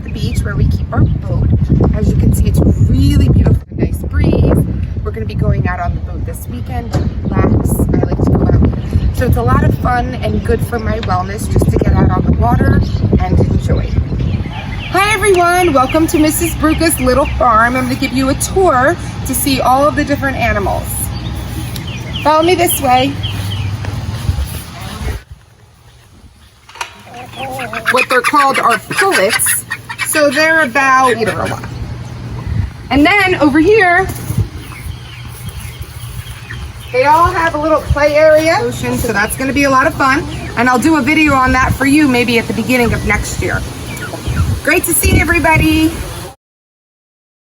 at the beach where we keep our boat. As you can see, it's really beautiful, nice breeze. We're gonna be going out on the boat this weekend to relax. I like to go out. So it's a lot of fun and good for my wellness just to get out on the water and enjoy. Hi everyone, welcome to Mrs. Bruca's little farm. I'm gonna give you a tour to see all of the different animals. Follow me this way. What they're called are pullets. So they're about, a lot. And then over here, they all have a little play area. So that's gonna be a lot of fun. And I'll do a video on that for you maybe at the beginning of next year. Great to see everybody.